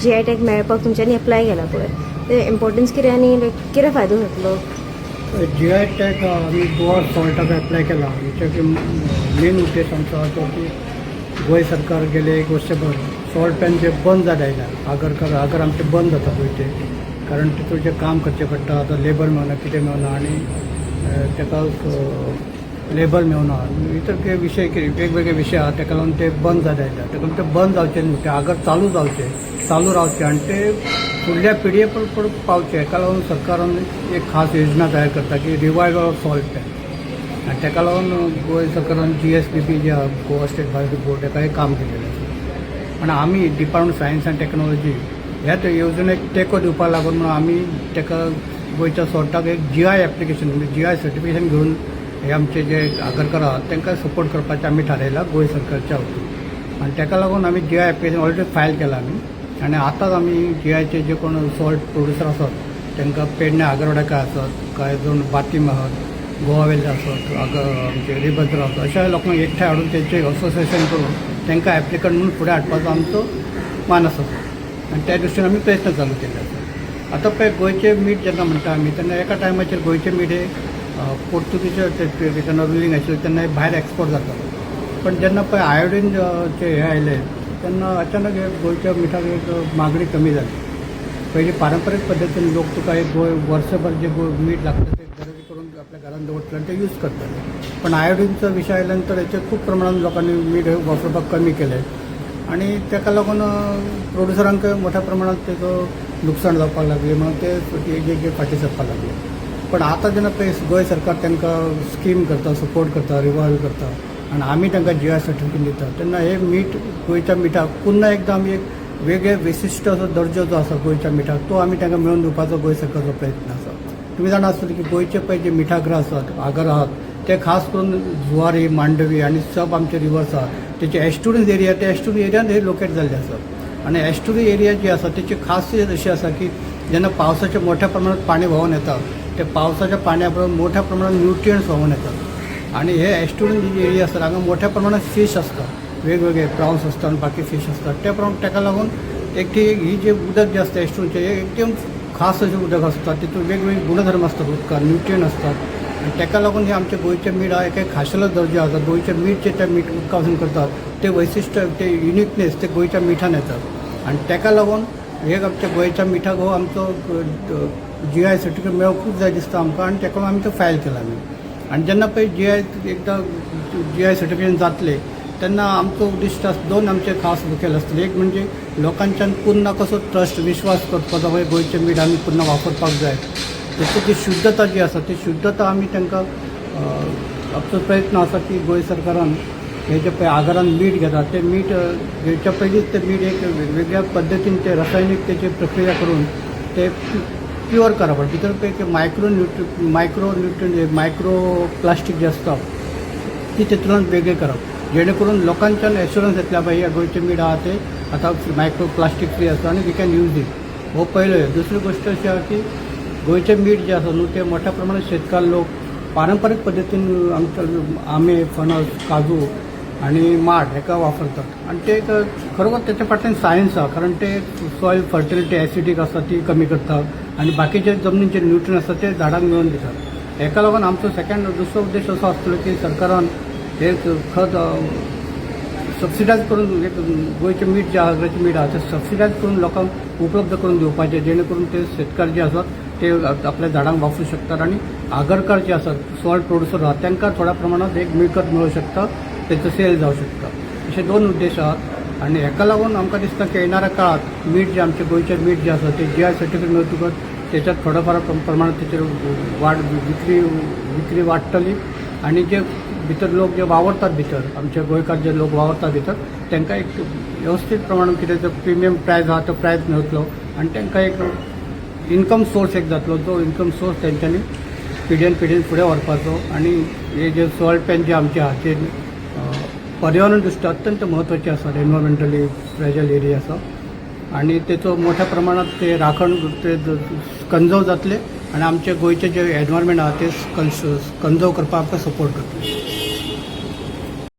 GI tag मेळपाक तुमच्यांनी apply केला पळय ते इम्पॉर्टन्स कितें आनी कितें फायदो जातलो? GI टॅग आम्ही गोवा सॉल्टाक अप्लाय केला. हेचे मेन उद्देश आमचो हा तो की गोंय सरकार गेले एक वर्षभर सॉल्ट पॅन जे बंद जाले आगर आमचे बंद जाता गोंयचे, कारण तितून जे काम करचें पडटा. आतां लेबर मेळना, कितें मेळना आनी ताका लेबर मेळना, इतर कितें विशय वेगवेगळे विशय आहा ताका लागून ते बंद जाले आयल्या. ताका लागून ते बंद जावचे न्हू, ते आगर चालू रावचे आनी ते फुडल्या पिळये पर्यंत पावचे. हेका लागून सरकारान एक खास योजना तयार करता की रिवायवल ऑफ सॉल्ट पॅन, आनी ताका लागून गोंय सरकारान GSBB जे आहा गोवा स्टेट बायोटिक बोर्ड हेका एक काम केलेलें आसा. आनी आमी डिपार्टमेंट सायन्स एंड टेक्नॉलॉजी ह्या येवजणेक तेंको दिवपाक लागून म्हणून आमी ताका गोंयच्या सॉल्टाक एक GI एप्लिकेशन म्हणजे GI सर्टिफिकेशन घेवन हे आमचे जे आगरकार आहात तांकां सपोर्ट करपाचें आमी थारायलां गोंय सरकारच्या वतीन. आनी ताका लागून आमी GI एप्लिकेशन ऑलरेडी फायल केलां आमी. आनी आतांच आमी GIचे जे कोण सॉल्ट प्रोड्युसर आसात तांकां पेडण्या आगरवाड्याकार आसात, कांय जाण बातीम आहात, गोवावेले आसात, आमचे रिभद्र आसात, अशा लोकांक एकठांय हाडून तेंचे असोसिएशन करून तांकां एप्लिकंट म्हणून फुडें हाडपाचो आमचो मानस आसा. आनी त्या दृश्टीन आमी प्रयत्न चालू केले आसा. आतां पळय गोंयचें मीठ जेन्ना म्हणटा आमी तेन्ना एका टायमाचेर गोंयचें मीठ हे पोर्तुगीज जेन्ना रुलींग आशिल्लें तेन्ना भायर एक्सपोर्ट जातालो. पण जेन्ना पळय आयोडीनचे हे आयले तेन्ना अचानक हे गोंयच्या मिठाक एक मागणी कमी जाली. पयलीं पारंपारीक पद्दतीन लोक तुका एक वर्सभर जे मीठ लागता ते गरज करून आपल्या घरान दवरतले आनी ते यूज करताले. पण आयोडीनचो विशय आयल्यानंतर हेचे खूब प्रमाणात लोकांनी मीठ वापरपाक कमी केले आनी ताका लागून प्रोड्युसरांक मोठ्या प्रमाणात तेजो लुकसाण जावपाक लागली, म्हणून ते एक फाटी सरपाक लागले. पण आतां जेन्ना पळय गोंय सरकार तांकां स्कीम करता, सपोर्ट करता, रिवायवल करता आनी आमी तांकां GI सर्टिफिकेट दिता, तेन्ना हे मीठ गोंयच्या मिठाक पुन्हा एकदां आमी एक वेगळे विशिश्ट असो दर्जो जो आसा गोंयच्या मिठाक तो आमी तांकां मेळोवन दिवपाचो गोंय सरकारचो प्रयत्न आसा. तुमी जाणा आसतले की गोंयचे पळय जे मिठाग्र आसात, आगर आहात ते खास करून जुवारी, मांडवी आनी सब आमचे रिवर्स आहा तेचे एस्टुरीज एरिया, ते एस्टुरी एरियान हे लोकेट जाल्ले आसात. आनी एस्टुरी एरिया जी आसा तेची खासियत अशी आसा की जेन्ना पावसाचे मोठ्या प्रमाणात पाणी व्हांवून येता ते पावसाच्या पाण्या बरोबर मोठ्या प्रमाणात न्यूट्रियंट्स व्हांवून येतात. आनी हे एस्टुरीन जी एरिया आसा हांगा मोठ्या प्रमाणात फीश आसता, वेगवेगळे प्रावन्स आसता आनी बाकी फीश आसतात. त्या प्रमाण ताका लागून एक ही जे उदक जे आसता एस्टुरीनचें हे एकदम खास अशें उदक आसता, तितून वेगवेगळे गुणधर्म आसतात उदकात, न्यूट्रियंट आसतात. आनी ताका लागून हे आमचे गोंयचे मीठ हा एक खाशेलो दर्जो आसा. गोंयचे मीठ जे त्या मीठ उदकासून करतात ते वैशिश्ट्य, ते युनिकनेस ते गोंयच्या मिठान येतात. आनी ताका लागून हे आमच्या गोंयच्या मिठाक हो आमचो GI सर्टिफिकेट मेळोवंकूच जाय दिसता आमकां आनी ताका लागून आमी तो फायल केला आमी. आनी जेन्ना पळय GI एकदां GI सर्टिफिकेट जातले तेन्ना आमचो उद्दिश्ट दोन आमचे खास मुखेल आसतले. एक म्हणजे लोकांच्यान पुन्हा कसो ट्रस्ट, विश्वास करपाचो पळय गोंयचे मीठ आमी पुन्हा वापरपाक जाय. तेची जी शुद्धता जी आसा ती शुद्धता आमी तांकां आमचो प्रयत्न आसा की गोंय सरकारान हे जे पळय आगारान मीठ घेतात ते मीठ घेवच्या पयलींच ते मीठ एक वेगळ्या पद्दतीन ते रासायनीक तेची प्रक्रिया करून ते प्युअर करप. भितर पळय ते मायक्रो प्लास्टीक जे आसता ती तेतूंतल्यान वेगळी करप, जेणे करून लोकांच्यान एश्युरन्स येतल्या बाई हे गोंयचे मीठ आहा ते आतां मायक्रो प्लास्टीक फ्री आसा आनी वी कॅन यूज इट. हो पयलो. दुसरी गोश्ट अशी आहा की गोंयचे मीठ जे आसा न्हू ते मोठ्या प्रमाणात शेतकार लोक पारंपारीक पद्दतीन आमचे आंबे, फणस, काजू आनी माड हेका वापरतात. आनी ते खरोखर तेच्या फाटल्यान सायन्स आहा, कारण ते सॉयल फर्टिलिटी एसिडीक आसा ती कमी करतात आनी बाकीचे जमनीचे न्यूट्रियन आसता ते झाडांक मेळोवन दितात. हेका लागून आमचो दुसरो उद्देश असो आसतलो की सरकारान हे खत सबसिडायज करून एक गोंयचे मीठ जे आगराचें मीठ आहा ते सबसिडायज करून लोकांक उपलब्ध करून दिवपाचें, जेणे करून ते शेतकार जे आसात ते आपल्या झाडांक वापरूं शकतात आनी आगरकार जे आसात सॉल्ट प्रोड्युसर आहात तांकां थोड्या प्रमाणात एक मिळकत मेळूं शकता, तेचो सेल जावं शकता. अशे दोन उद्देश आहात. आनी हेका लागून आमकां दिसता की येणाऱ्या काळात मीठ जे आमचे गोंयचें मीठ जे आसा ते GI सर्टिफिकेट मेळटकच त्याच्यात थोडंफार प्रमाणात तेचेर विक्री वाडटली आनी जे भितर लोक जे वावरतात भितर आमचे गोंयकार जे लोक वावरतात भितर तांकां एक व्यवस्थीत प्रमाणात कितें जो प्रिमियम प्रायस आहा तो प्रायस मेळटलो आनी तांकां एक इन्कम सोर्स एक जातलो, जो इन्कम सोर्स तेंच्यांनी पिढ्यान फुडें व्हरपाचो. आनी हे जे सॉल्ट पॅन जे आमचे आहा ते पर्यावरण दृश्ट्या अत्यंत म्हत्वाचे आसात, एनवायरमेंटली फ्रेजायल एरिया आसा आनी तेचो मोठ्या प्रमाणात ते राखण ते कंजर्व जातले आनी आमचे गोंयचे जे एनवायरमेंट आहा ते कंजर्व करपाक आमकां सपोर्ट करतले.